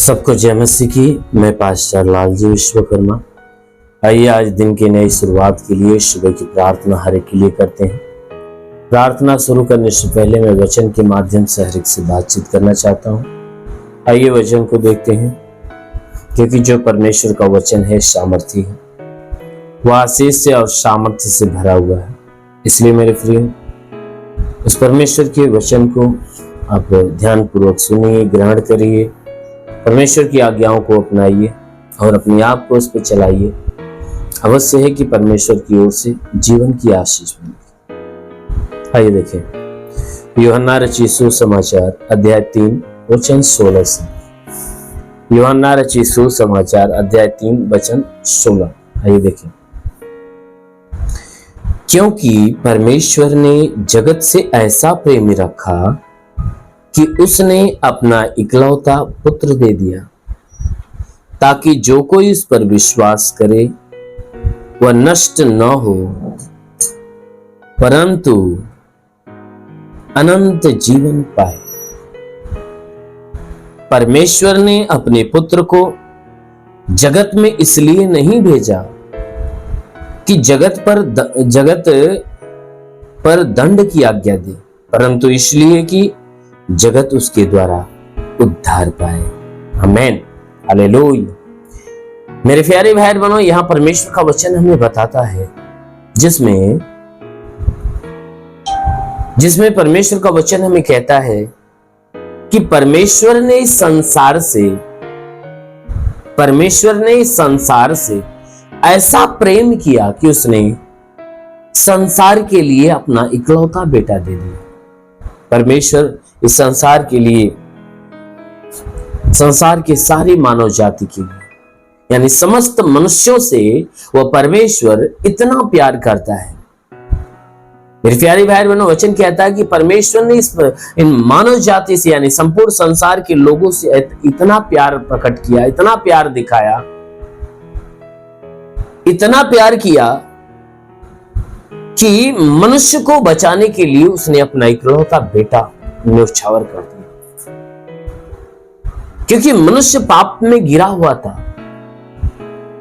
सबको जय मसीह की। मैं पास्टर लालजी विश्वकर्मा। आइए आज दिन की नई शुरुआत के लिए सुबह की प्रार्थना हर एक के लिए करते हैं। प्रार्थना शुरू करने से पहले मैं वचन के माध्यम से हर एक से बातचीत करना चाहता हूँ। आइए वचन को देखते हैं, क्योंकि जो परमेश्वर का वचन है सामर्थी है, वह आशीष से और सामर्थ्य से भरा हुआ है। इसलिए मेरे प्रिय, उस परमेश्वर के वचन को आप ध्यानपूर्वक सुनिए, ग्रहण करिए, परमेश्वर की आज्ञाओं को अपनाइए और अपने आप को उस पर चलाइए। अवश्य है कि परमेश्वर की ओर से जीवन की आशीष मिलेगी। आइए देखें यूहन्ना रचित सुसमाचार अध्याय 3 वचन 16 से। यूहन्ना रचित सुसमाचार अध्याय 3 वचन 16। आइए देखें। क्योंकि परमेश्वर ने जगत से ऐसा प्रेम रखा कि उसने अपना इकलौता पुत्र दे दिया, ताकि जो कोई इस पर विश्वास करे वह नष्ट न हो, परंतु अनंत जीवन पाए। परमेश्वर ने अपने पुत्र को जगत में इसलिए नहीं भेजा कि जगत पर दंड की आज्ञा दे, परंतु इसलिए कि जगत उसके द्वारा उद्धार पाए। आमीन, हालेलुया। मेरे प्यारे भाई बहनों, यहां परमेश्वर का वचन हमें बताता है, जिसमें परमेश्वर का वचन हमें कहता है कि परमेश्वर ने इस संसार से ऐसा प्रेम किया कि उसने संसार के लिए अपना इकलौता बेटा दे दिया। परमेश्वर इस संसार के लिए, संसार के सारी मानव जाति के लिए, यानी समस्त मनुष्यों से वह परमेश्वर इतना प्यार करता है। मेरे प्यारे भाई बहनों, वचन कहता है कि परमेश्वर ने इन मानव जाति से, यानी संपूर्ण संसार के लोगों से इतना प्यार प्रकट किया, इतना प्यार दिखाया, इतना प्यार किया कि मनुष्य को बचाने के लिए उसने अपना इकलौता बेटा न्योछावर कर दिया। क्योंकि मनुष्य पाप में गिरा हुआ था।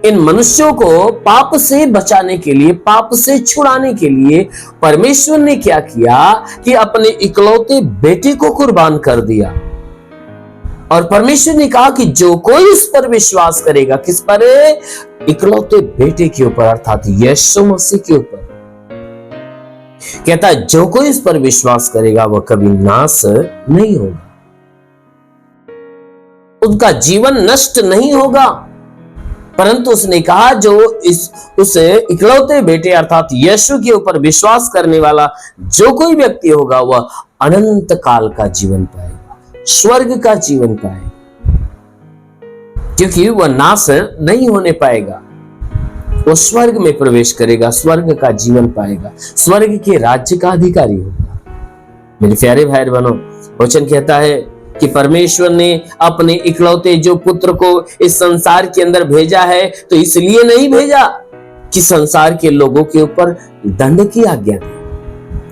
इन मनुष्यों को पाप से बचाने के लिए, पाप से छुड़ाने के लिए परमेश्वर ने क्या किया कि अपने इकलौते बेटे को कुर्बान कर दिया। और परमेश्वर ने कहा कि जो कोई उस पर विश्वास करेगा, किस पर? इकलौते बेटे के ऊपर, अर्थात यीशु मसीह के ऊपर। कहता है जो कोई इस पर विश्वास करेगा वह कभी नाश नहीं होगा, उनका जीवन नष्ट नहीं होगा, परंतु उसने कहा जो उस इकलौते बेटे अर्थात यीशु के ऊपर विश्वास करने वाला जो कोई व्यक्ति होगा वह अनंत काल का जीवन पाएगा, स्वर्ग का जीवन पाएगा। क्योंकि वह नाश नहीं होने पाएगा, वो स्वर्ग में प्रवेश करेगा, स्वर्ग का जीवन पाएगा, स्वर्ग के राज्य का अधिकारी होगा। मेरे प्यारे भाई बहनों, वचन कहता है कि परमेश्वर ने अपने इकलौते जो पुत्र को इस संसार के अंदर भेजा है, तो इसलिए नहीं भेजा कि संसार के लोगों के ऊपर दंड की आज्ञा दे।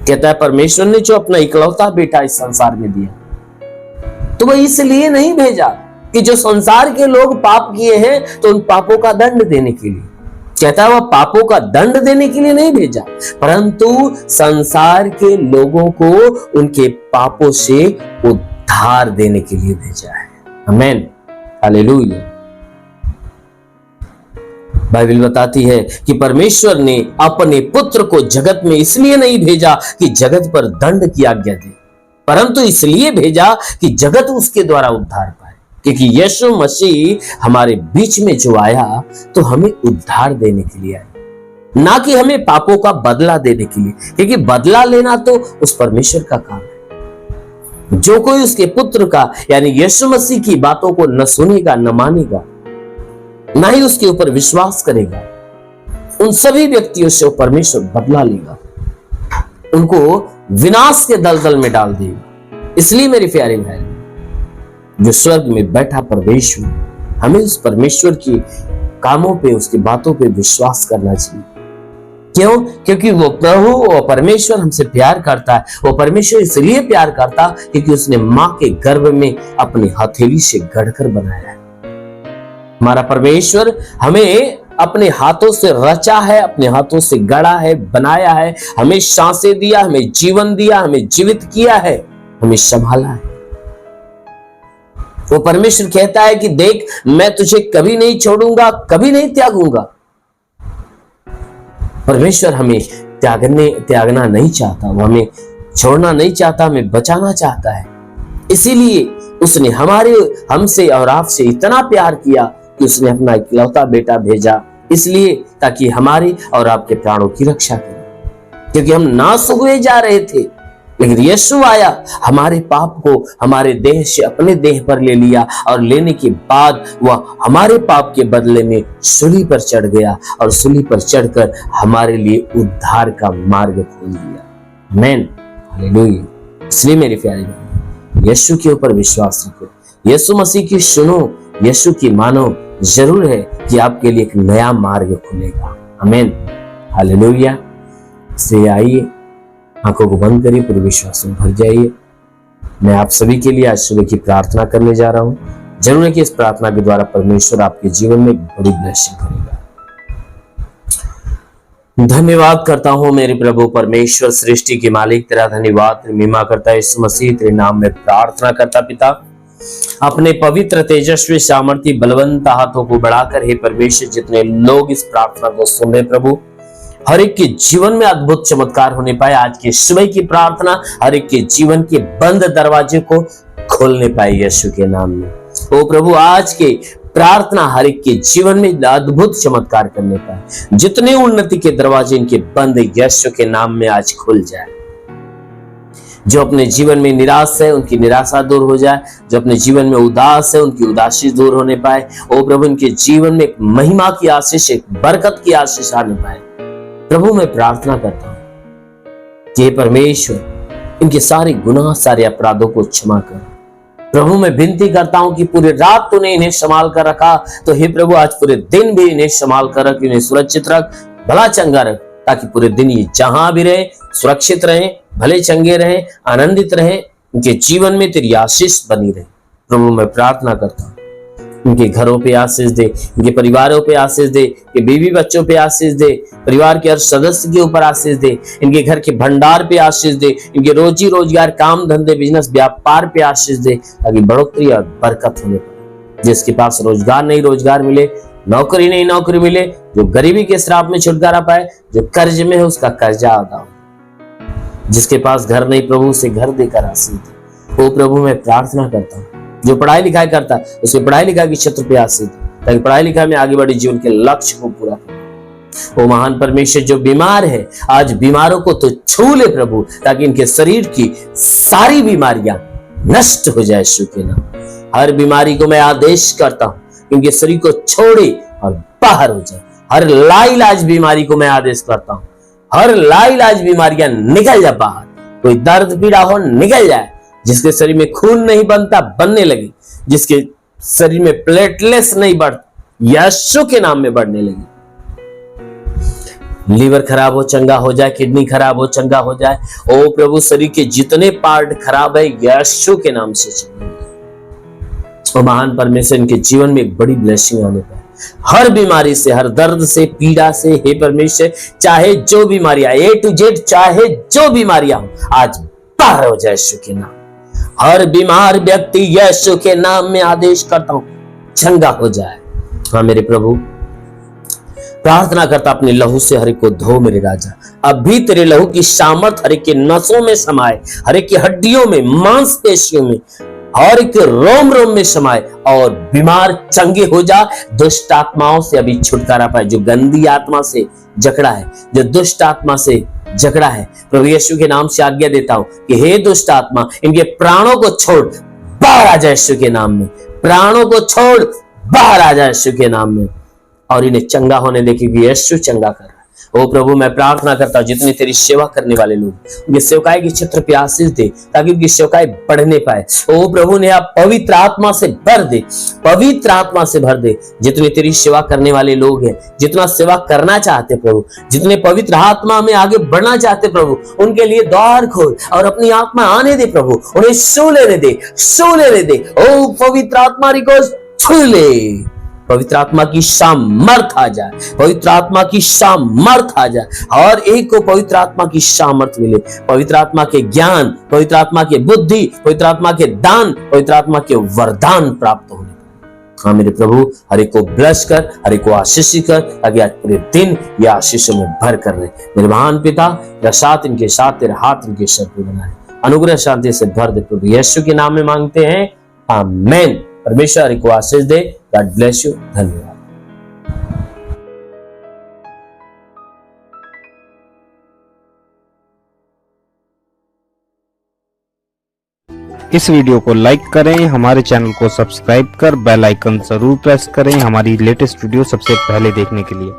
कहता है परमेश्वर ने जो अपना इकलौता बेटा इस संसार में दिया, तो वह इसलिए नहीं भेजा कि जो संसार के लोग पाप किए हैं तो उन पापों का दंड देने के लिए। कहता है वह पापों का दंड देने के लिए नहीं भेजा, परंतु संसार के लोगों को उनके पापों से उद्धार देने के लिए भेजा है। आमीन, हालेलुया। बाइबल बताती है कि परमेश्वर ने अपने पुत्र को जगत में इसलिए नहीं भेजा कि जगत पर दंड की आज्ञा दे, परंतु इसलिए भेजा कि जगत उसके द्वारा उद्धार पाए। क्योंकि यीशु मसीह हमारे बीच में जो आया तो हमें उद्धार देने के लिए आया, ना कि हमें पापों का बदला देने के लिए। क्योंकि बदला लेना तो उस परमेश्वर का काम है। जो कोई उसके पुत्र का, यानी यीशु मसीह की बातों को न सुनेगा, न मानेगा, ना ही उसके ऊपर विश्वास करेगा, उन सभी व्यक्तियों से परमेश्वर बदला लेगा, उनको विनाश के दलदल में डाल देगा। इसलिए मेरे प्यारे भाई, जो स्वर्ग में बैठा परमेश्वर, हमें उस परमेश्वर के कामों पे, उसकी बातों पे विश्वास करना चाहिए। क्यों? क्योंकि वो प्रभु, वो परमेश्वर हमसे प्यार करता है। वो परमेश्वर इसलिए प्यार करता क्योंकि उसने मां के गर्भ में अपनी हथेली से गढ़कर बनाया है। हमारा परमेश्वर हमें अपने हाथों से रचा है, अपने हाथों से गढ़ा है, बनाया है, हमें सांसें दिया, हमें जीवन दिया, हमें जीवित किया है, हमें संभाला है। वो परमेश्वर कहता है कि देख, मैं तुझे कभी नहीं छोड़ूंगा, कभी नहीं त्यागूंगा। परमेश्वर हमें त्यागना नहीं चाहता, वो हमें छोड़ना नहीं चाहता, हमें बचाना चाहता है। इसीलिए उसने हमसे और आपसे इतना प्यार किया कि उसने अपना इकलौता बेटा भेजा, इसलिए ताकि हमारे और आपके प्राणों की रक्षा करे। क्योंकि हम नाश हुए जा रहे थे, लेकिन यीशु आया, हमारे पाप को हमारे देह से अपने देह पर ले लिया, और लेने के बाद वह हमारे पाप के बदले में सूली पर चढ़ गया, और सूली पर चढ़कर हमारे लिए उद्धार का मार्ग खोल दिया। आमीन, हालेलुया। इसलिए मेरे प्यारे भाई, यीशु के ऊपर विश्वास रखो, यीशु मसीह की सुनो, यीशु की मानो। जरूर है कि आपके लिए एक नया मार्ग खुलेगा। आमीन, हालेलुया। से आइए, आंखों को बंद करिए, पूरे विश्वास में भर जाइए। मैं आप सभी के लिए आज सुबह की प्रार्थना करने जा रहा हूं। जरूर है कि इस प्रार्थना के द्वारा परमेश्वर आपके जीवन में बड़ी ब्लेसिंग करेगा। धन्यवाद करता हूं मेरे प्रभु परमेश्वर, सृष्टि के मालिक, तेरा धन्यवाद, महिमा करता है यीशु मसीह, तेरे नाम में प्रार्थना करता पिता, अपने पवित्र तेजस्वी सामर्थ्य बलवंत हाथों को बढ़ाकर हे परमेश्वर, जितने लोग इस प्रार्थना को सुन रहे प्रभु, हर एक के जीवन में अद्भुत चमत्कार होने पाए। आज की सुबह की प्रार्थना हर एक के जीवन के बंद दरवाजे को खोलने पाए यीशु के नाम में। ओ प्रभु, आज के प्रार्थना हर एक के जीवन में अद्भुत चमत्कार करने पाए। जितने उन्नति के दरवाजे इनके बंद यीशु के नाम में आज खुल जाए। जो अपने जीवन में निराश है उनकी निराशा दूर हो जाए, जो अपने जीवन में उदास है उनकी उदासी दूर होने पाए। ओ प्रभु, इनके जीवन में एक महिमा की आशीष, एक बरकत की आशीष आने पाए। प्रभु, मैं प्रार्थना करता हूं कि परमेश्वर इनके सारे गुनाह, सारे अपराधों को क्षमा कर। प्रभु, मैं विनती करता हूं कि पूरी रात तूने इन्हें संभाल कर रखा, तो हे प्रभु आज पूरे दिन भी इन्हें संभाल कर रख, इन्हें सुरक्षित रख, भला चंगा रख, ताकि पूरे दिन ये जहां भी रहे सुरक्षित रहे, भले चंगे रहे, आनंदित रहे, उनके जीवन में तेरी आशीष बनी रहे। प्रभु, मैं प्रार्थना करता हूं इनके घरों पे आशीष दे, इनके परिवारों पे आशीष दे, इनके बीवी बच्चों पे आशीष दे, परिवार के हर सदस्य के ऊपर आशीष दे, इनके घर के भंडार पे आशीष दे, इनके रोजी रोजगार, काम धंधे, बिजनेस, व्यापार पे आशीष दे, ताकि बढ़ोतरी और बरकत होने पाए। जिसके पास रोजगार नहीं रोजगार मिले, नौकरी नहीं नौकरी मिले, जो गरीबी के श्राप में छुटकारा पाए, जो कर्ज में है उसका कर्जा अदा हो, जिसके पास घर नहीं प्रभु उसे घर देकर आशीष दे। ओ प्रभु, मैं प्रार्थना करता हूँ जो पढ़ाई लिखाई करता है उसके पढ़ाई लिखाई की क्षेत्र पे आशीष दे, ताकि पढ़ाई लिखाई में आगे बढ़े, जीवन के लक्ष्य को पूरा करे। ओ महान परमेश्वर, जो बीमार है आज बीमारों को तो छू ले प्रभु, ताकि इनके शरीर की सारी बीमारियां नष्ट हो जाए यीशु के नाम। हर बीमारी को मैं आदेश करता हूं, इनके शरीर को छोड़े और बाहर हो जाए। हर लाइलाज बीमारी को मैं आदेश करता हूं, हर लाइलाज बीमारियां निकल जाए बाहर। कोई दर्द पीड़ा हो निकल जाए, जिसके शरीर में खून नहीं बनता बनने लगे, जिसके शरीर में प्लेटलेट्स नहीं बढ़, यीशु के नाम में बढ़ने लगी। लीवर खराब हो चंगा हो जाए, किडनी खराब हो चंगा हो जाए। ओ प्रभु, शरीर के जितने पार्ट खराब है यीशु के नाम से चंगा। ओ महान परमेश्वर, इनके जीवन में एक बड़ी ब्लेसिंग आने पाए। हर बीमारी से, हर दर्द से, पीड़ा से, हे परमेश्वर, चाहे जो बीमारियां A to Z, चाहे जो बीमारियां हो, आज बाहर हो जाए यीशु के नाम। हर बीमार व्यक्ति यीशु के नाम में आदेश करता हूं चंगा हो जाए। हाँ मेरे प्रभु, प्रार्थना करता अपने लहू से हर एक को धो मेरे राजा। अभी तेरे लहू की सामर्थ हर एक के नसों में समाए, हर एक की हड्डियों में, मांसपेशियों में, हर एक रोम रोम में समाए, और बीमार चंगे हो जा। दुष्ट आत्माओं से अभी छुटकारा पाए, जो गंदी आत्मा से जकड़ा है, जो दुष्ट आत्मा से झगड़ा है, प्रभु यीशु के नाम से आज्ञा देता हूं कि हे दुष्ट आत्मा, इनके प्राणों को छोड़ बाहर आ जाए यीशु के नाम में। प्राणों को छोड़ बाहर आ जाए यीशु के नाम में, और इन्हें चंगा होने दे, क्योंकि यीशु चंगा कर रहा है। ओ प्रभु, मैं प्रार्थना करता हूं जितने तेरी सेवा करने वाले लोग, उनके सेवकाई के क्षेत्र पे आशीष दे, ताकि उनकी सेवकाई बढ़ने पाए। ओ प्रभु, ने आप पवित्र आत्मा से भर दे, पवित्र आत्मा से भर दे। जितने तेरी सेवा करने वाले लोग हैं, जितना सेवा करना चाहते प्रभु, जितने पवित्र आत्मा में आगे बढ़ना चाहते प्रभु, उनके लिए द्वार खोल और अपनी आत्मा आने दे प्रभु, उन्हें छू लेने दे, छू लेने दे। ओ पवित्र आत्मा को छू ले, पवित्र आत्मा की सामर्थ आ जाए, पवित्र आत्मा की सामर्थ आ जाए, और एक को पवित्र आत्मा की सामर्थ मिले, पवित्र आत्मा के ज्ञान, पवित्र आत्मा के बुद्धि, पवित्र आत्मा के दान, पवित्र आत्मा के वरदान प्राप्त होने। हाँ मेरे प्रभु, हर एक को ब्लेस कर, हर एक को आशीषित कर, ताकि आज पूरे दिन ये आशीषों में भर कर रहे। मेरे महान पिता, तेरा साथ इनके साथ, तेरे हाथ इनके सर पे बना है, अनुग्रह शांति से भर दे प्रभु यीशु के नाम में मांगते हैं, आमीन। परमेश्वर हर एक को आशीष दे। God bless you. धन्यवाद। इस वीडियो को लाइक करें, हमारे चैनल को सब्सक्राइब कर बेल आइकन जरूर प्रेस करें हमारी लेटेस्ट वीडियो सबसे पहले देखने के लिए।